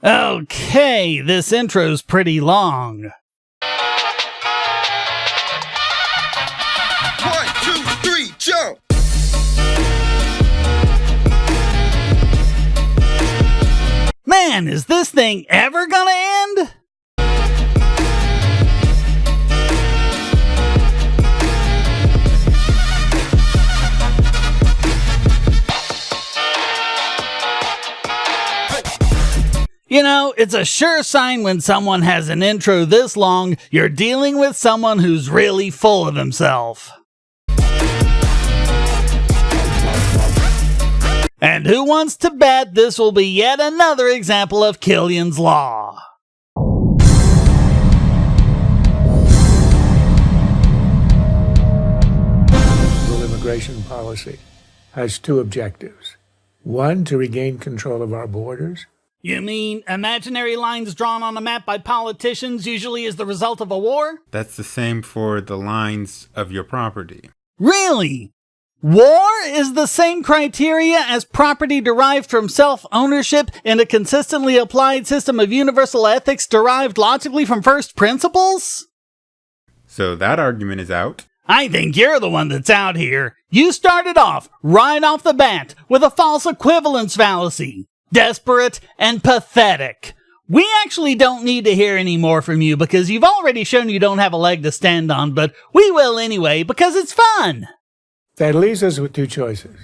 Okay, this intro's pretty long. 1, 2, 3, jump! Man, is this thing ever gonna end? You know, it's a sure sign when someone has an intro this long, you're dealing with someone who's really full of himself. And who wants to bet this will be yet another example of Killian's Law? Global immigration policy has two objectives. One, to regain control of our borders. You mean imaginary lines drawn on a map by politicians usually as the result of a war? That's the same for the lines of your property. Really? War is the same criteria as property derived from self-ownership in a consistently applied system of universal ethics derived logically from first principles? So that argument is out. I think you're the one that's out here. You started off, right off the bat, with a false equivalence fallacy. Desperate and pathetic. We actually don't need to hear any more from you because you've already shown you don't have a leg to stand on, but we will anyway because it's fun. That leaves us with two choices.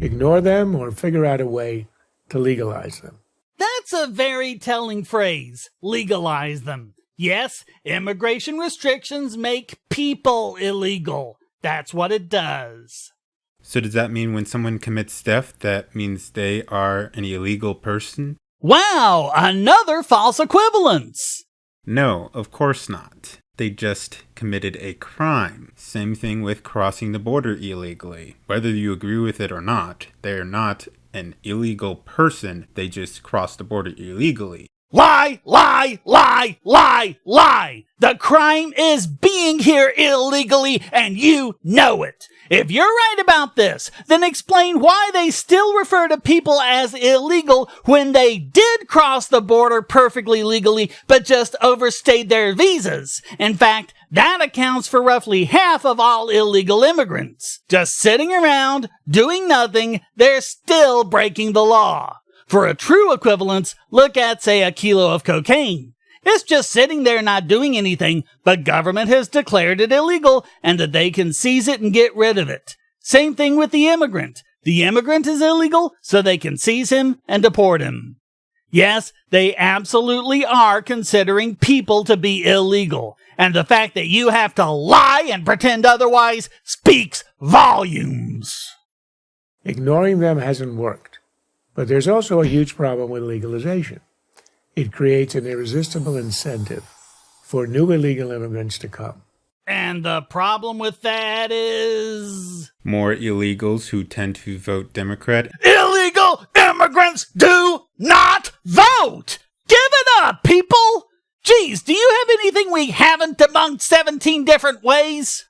Ignore them or figure out a way to legalize them. That's a very telling phrase. Legalize them. Yes, immigration restrictions make people illegal. That's what it does. So does that mean when someone commits theft, that means they are an illegal person? Wow, another false equivalence. No, of course not. They just committed a crime. Same thing with crossing the border illegally. Whether you agree with it or not, they are not an illegal person. They just crossed the border illegally. Lie, lie, lie, lie, lie. The crime is being here illegally and you know it. If you're right about this, then explain why they still refer to people as illegal when they did cross the border perfectly legally, but just overstayed their visas. In fact, that accounts for roughly half of all illegal immigrants. Just sitting around, doing nothing, they're still breaking the law. For a true equivalence, look at, say, a kilo of cocaine. It's just sitting there not doing anything, but government has declared it illegal and that they can seize it and get rid of it. Same thing with the immigrant. The immigrant is illegal, so they can seize him and deport him. Yes, they absolutely are considering people to be illegal, and the fact that you have to lie and pretend otherwise speaks volumes. Ignoring them hasn't worked, but there's also a huge problem with legalization. It creates an irresistible incentive for new illegal immigrants to come. And the problem with that is... More illegals who tend to vote Democrat. Illegal immigrants do not vote! Give it up, people! Geez, do you have anything we haven't debunked 17 different ways?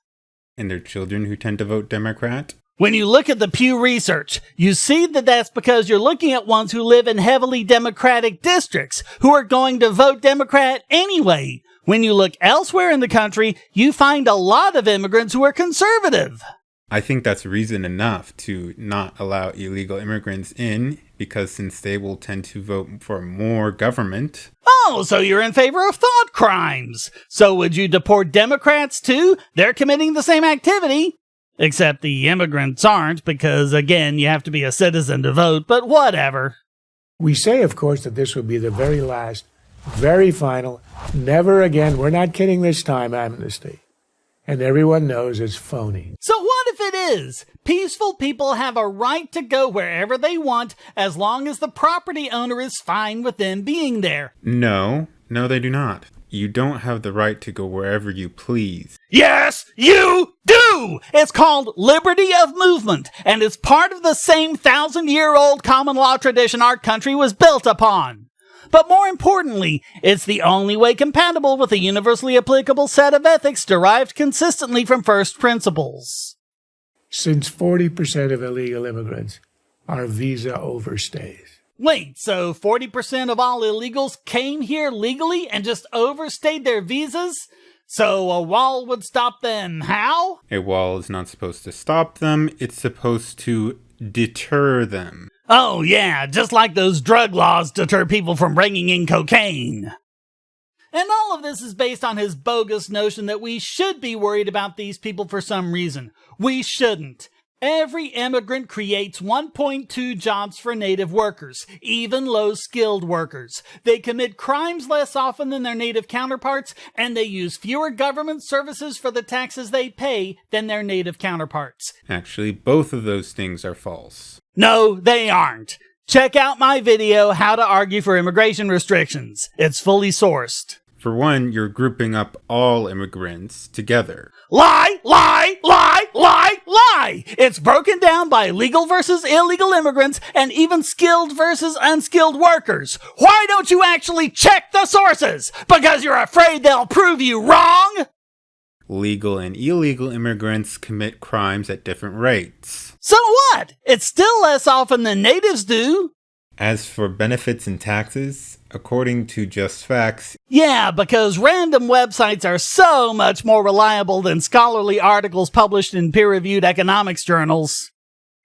And their children who tend to vote Democrat. When you look at the Pew Research, you see that that's because you're looking at ones who live in heavily Democratic districts, who are going to vote Democrat anyway. When you look elsewhere in the country, you find a lot of immigrants who are conservative. I think that's reason enough to not allow illegal immigrants in, because since they will tend to vote for more government. Oh, so you're in favor of thought crimes. So would you deport Democrats too? They're committing the same activity. Except the immigrants aren't, because, again, you have to be a citizen to vote, but whatever. We say, of course, that this will be the very last, very final, never again, we're not kidding this time, amnesty. And everyone knows it's phony. So what if it is? Peaceful people have a right to go wherever they want, as long as the property owner is fine with them being there. No, they do not. You don't have the right to go wherever you please. Yes, you do! It's called liberty of movement, and it's part of the same 1,000-year-old common law tradition our country was built upon. But more importantly, it's the only way compatible with a universally applicable set of ethics derived consistently from first principles. Since 40% of illegal immigrants are visa overstays. Wait, so 40% of all illegals came here legally and just overstayed their visas? So a wall would stop them how? A wall is not supposed to stop them, it's supposed to deter them. Oh yeah, just like those drug laws deter people from bringing in cocaine. And all of this is based on his bogus notion that we should be worried about these people for some reason. We shouldn't. Every immigrant creates 1.2 jobs for native workers, even low-skilled workers. They commit crimes less often than their native counterparts, and they use fewer government services for the taxes they pay than their native counterparts. Actually, both of those things are false. No, they aren't. Check out my video, How to Argue for Immigration Restrictions. It's fully sourced. For one, you're grouping up all immigrants together. Lie, lie, lie, lie, lie! It's broken down by legal versus illegal immigrants and even skilled versus unskilled workers. Why don't you actually check the sources? Because you're afraid they'll prove you wrong? Legal and illegal immigrants commit crimes at different rates. So what? It's still less often than natives do. As for benefits and taxes, according to Just Facts, yeah, because random websites are so much more reliable than scholarly articles published in peer-reviewed economics journals.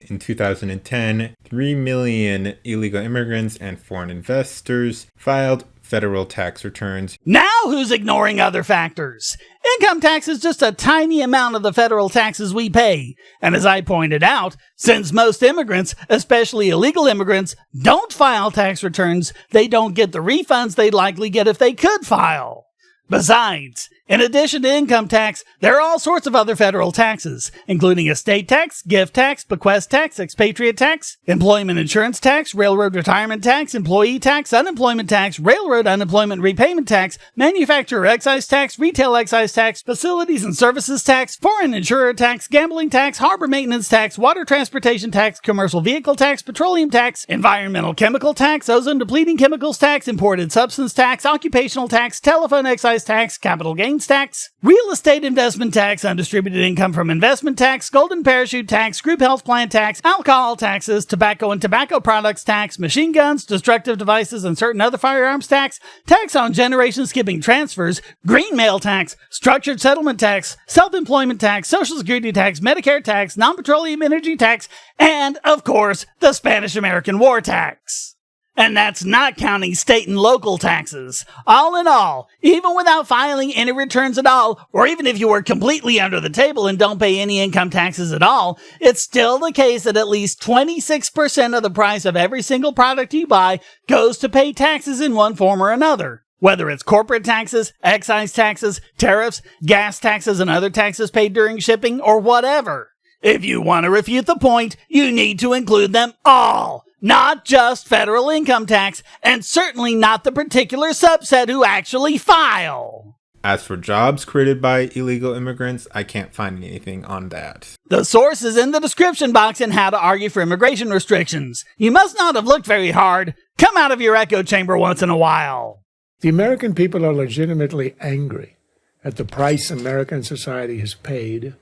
In 2010, 3 million illegal immigrants and foreign investors filed federal tax returns. Now who's ignoring other factors? Income tax is just a tiny amount of the federal taxes we pay. And as I pointed out, since most immigrants, especially illegal immigrants, don't file tax returns, they don't get the refunds they'd likely get if they could file. Besides, in addition to income tax, there are all sorts of other federal taxes, including estate tax, gift tax, bequest tax, expatriate tax, employment insurance tax, railroad retirement tax, employee tax, unemployment tax, railroad unemployment repayment tax, manufacturer excise tax, retail excise tax, facilities and services tax, foreign insurer tax, gambling tax, harbor maintenance tax, water transportation tax, commercial vehicle tax, petroleum tax, environmental chemical tax, ozone depleting chemicals tax, imported substance tax, occupational tax, telephone excise tax, capital gains tax, real estate investment tax, undistributed income from investment tax, golden parachute tax, group health plan tax, alcohol taxes, tobacco and tobacco products tax, machine guns, destructive devices and certain other firearms tax, tax on generation skipping transfers, green mail tax, structured settlement tax, self-employment tax, social security tax, Medicare tax, non-petroleum energy tax, and, of course, the Spanish-American War tax. And that's not counting state and local taxes. All in all, even without filing any returns at all, or even if you were completely under the table and don't pay any income taxes at all, it's still the case that at least 26% of the price of every single product you buy goes to pay taxes in one form or another. Whether it's corporate taxes, excise taxes, tariffs, gas taxes, and other taxes paid during shipping, or whatever. If you want to refute the point, you need to include them all. Not just federal income tax, and certainly not the particular subset who actually file. As for jobs created by illegal immigrants, I can't find anything on that. The source is in the description box in How to Argue for Immigration Restrictions. You must not have looked very hard. Come out of your echo chamber once in a while. The American people are legitimately angry at the price American society has paid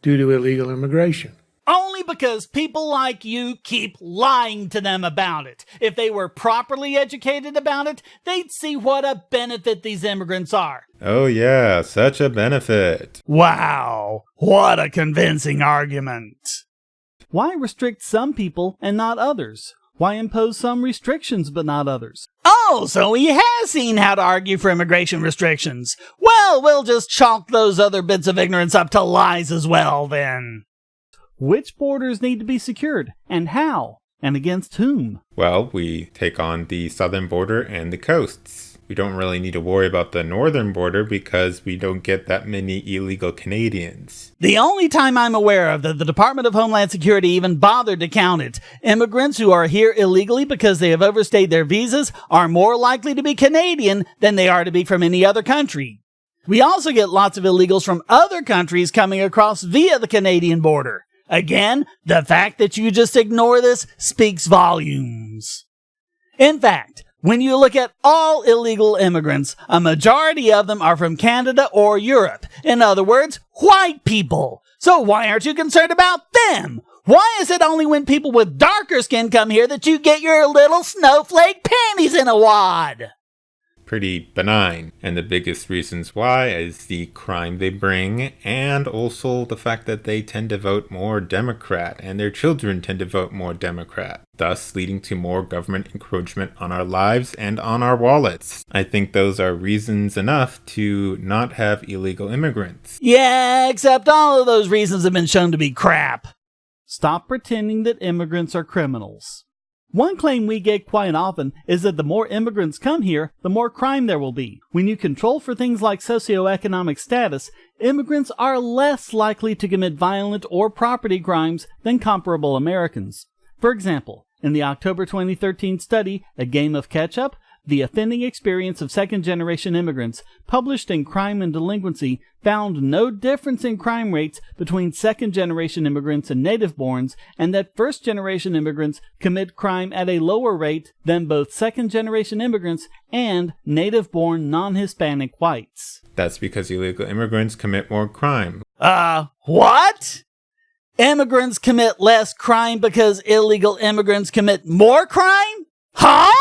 due to illegal immigration. Only because people like you keep lying to them about it. If they were properly educated about it, they'd see what a benefit these immigrants are. Oh yeah, such a benefit. Wow, what a convincing argument. Why restrict some people and not others? Why impose some restrictions but not others? Oh, so he has seen How to Argue for Immigration Restrictions. Well, we'll just chalk those other bits of ignorance up to lies as well, then. Which borders need to be secured, and how, and against whom? Well, we take on the southern border and the coasts. We don't really need to worry about the northern border because we don't get that many illegal Canadians. The only time I'm aware of that the Department of Homeland Security even bothered to count it, immigrants who are here illegally because they have overstayed their visas are more likely to be Canadian than they are to be from any other country. We also get lots of illegals from other countries coming across via the Canadian border. Again, the fact that you just ignore this speaks volumes. In fact, when you look at all illegal immigrants, a majority of them are from Canada or Europe. In other words, white people. So why aren't you concerned about them? Why is it only when people with darker skin come here that you get your little snowflake panties in a wad? Pretty benign. And the biggest reasons why is the crime they bring, and also the fact that they tend to vote more Democrat, and their children tend to vote more Democrat, thus leading to more government encroachment on our lives and on our wallets. I think those are reasons enough to not have illegal immigrants. Yeah, except all of those reasons have been shown to be crap. Stop pretending that immigrants are criminals. One claim we get quite often is that the more immigrants come here, the more crime there will be. When you control for things like socioeconomic status, immigrants are less likely to commit violent or property crimes than comparable Americans. For example, in the October 2013 study, A Game of Catch-Up, the offending experience of second-generation immigrants, published in Crime and Delinquency, found no difference in crime rates between second-generation immigrants and native-borns, and that first-generation immigrants commit crime at a lower rate than both second-generation immigrants and native-born non-Hispanic whites. That's because illegal immigrants commit more crime. What? Immigrants commit less crime because illegal immigrants commit more crime? Huh?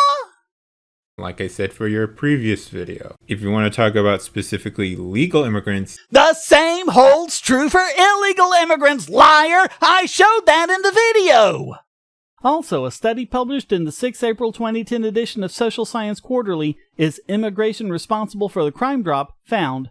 Like I said for your previous video, if you want to talk about specifically legal immigrants, the same holds true for illegal immigrants, liar! I showed that in the video! Also, a study published in the 6 April 2010 edition of Social Science Quarterly, Is Immigration Responsible for the Crime Drop?, found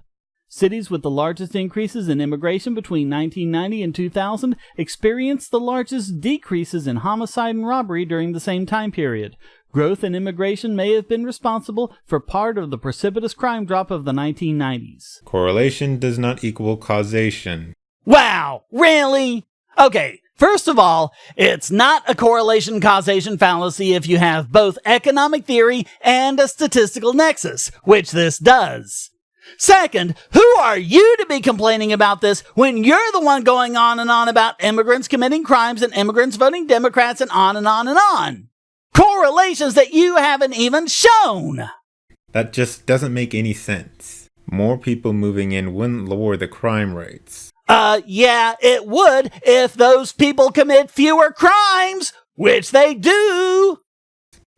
cities with the largest increases in immigration between 1990 and 2000 experienced the largest decreases in homicide and robbery during the same time period. Growth in immigration may have been responsible for part of the precipitous crime drop of the 1990s. Correlation does not equal causation. Wow, really? Okay, first of all, it's not a correlation-causation fallacy if you have both economic theory and a statistical nexus, which this does. Second, who are you to be complaining about this when you're the one going on and on about immigrants committing crimes and immigrants voting Democrats and on and on and on? Correlations that you haven't even shown! That just doesn't make any sense. More people moving in wouldn't lower the crime rates. Yeah, it would if those people commit fewer crimes, which they do.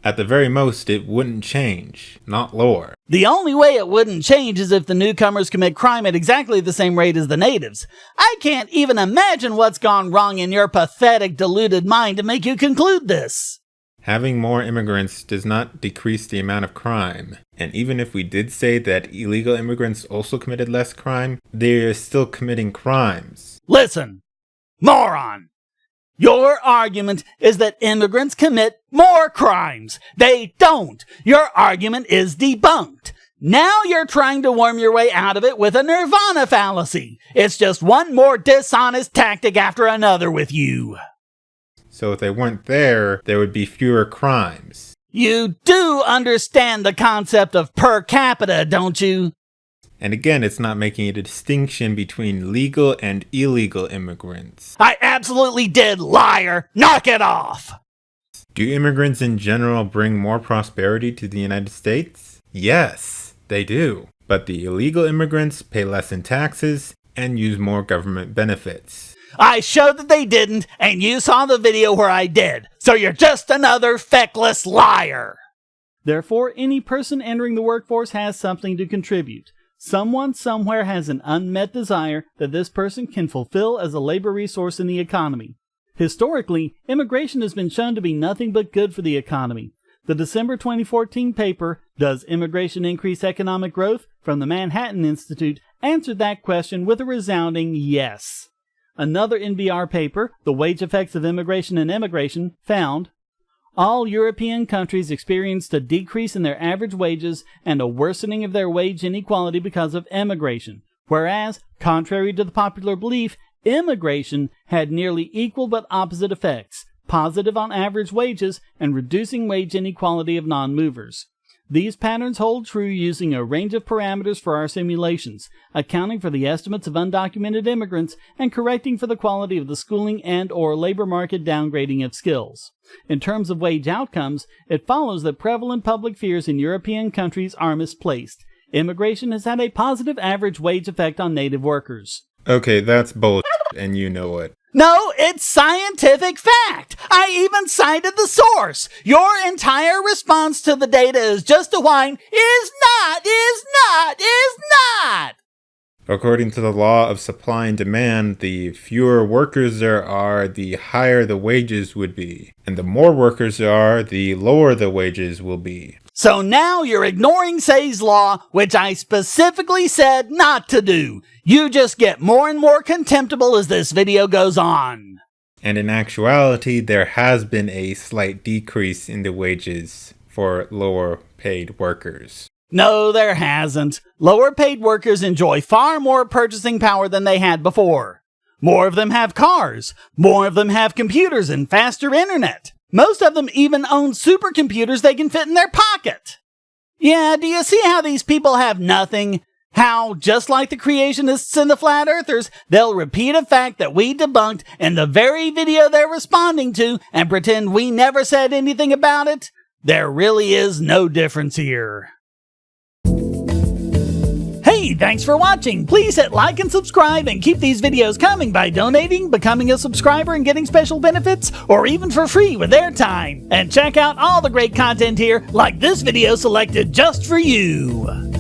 At the very most, it wouldn't change, not lower. The only way it wouldn't change is if the newcomers commit crime at exactly the same rate as the natives. I can't even imagine what's gone wrong in your pathetic, deluded mind to make you conclude this. Having more immigrants does not decrease the amount of crime. And even if we did say that illegal immigrants also committed less crime, they are still committing crimes. Listen, moron! Your argument is that immigrants commit more crimes. They don't. Your argument is debunked. Now you're trying to worm your way out of it with a nirvana fallacy. It's just one more dishonest tactic after another with you. So if they weren't there, there would be fewer crimes. You do understand the concept of per capita, don't you? And again, it's not making a distinction between legal and illegal immigrants. I absolutely did, liar! Knock it off! Do immigrants in general bring more prosperity to the United States? Yes, they do. But the illegal immigrants pay less in taxes and use more government benefits. I showed that they didn't, and you saw the video where I did. So you're just another feckless liar. Therefore, any person entering the workforce has something to contribute. Someone somewhere has an unmet desire that this person can fulfill as a labor resource in the economy. Historically, immigration has been shown to be nothing but good for the economy. The December 2014 paper, Does Immigration Increase Economic Growth?, from the Manhattan Institute, answered that question with a resounding yes. Another NBR paper, The Wage Effects of Immigration and Emigration, found all European countries experienced a decrease in their average wages and a worsening of their wage inequality because of emigration, whereas, contrary to the popular belief, immigration had nearly equal but opposite effects, positive on average wages and reducing wage inequality of non-movers. These patterns hold true using a range of parameters for our simulations, accounting for the estimates of undocumented immigrants and correcting for the quality of the schooling and/or labor market downgrading of skills. In terms of wage outcomes, it follows that prevalent public fears in European countries are misplaced. Immigration has had a positive average wage effect on native workers. Okay, that's bullshit. And you know it. No, it's scientific fact. I even cited the source. Your entire response to the data is just a whine. Is not. According to the law of supply and demand, the fewer workers there are, the higher the wages would be. And the more workers there are, the lower the wages will be. So now you're ignoring Say's law, which I specifically said not to do. You just get more and more contemptible as this video goes on. And in actuality, there has been a slight decrease in the wages for lower paid workers. No, there hasn't. Lower paid workers enjoy far more purchasing power than they had before. More of them have cars. More of them have computers and faster internet. Most of them even own supercomputers they can fit in their pocket. Yeah, do you see how these people have nothing? How, just like the creationists and the flat earthers, they'll repeat a fact that we debunked in the very video they're responding to and pretend we never said anything about it? There really is no difference here. Hey, thanks for watching. Please hit like and subscribe and keep these videos coming by donating, becoming a subscriber and getting special benefits, or even for free with airtime. And check out all the great content here, like this video selected just for you.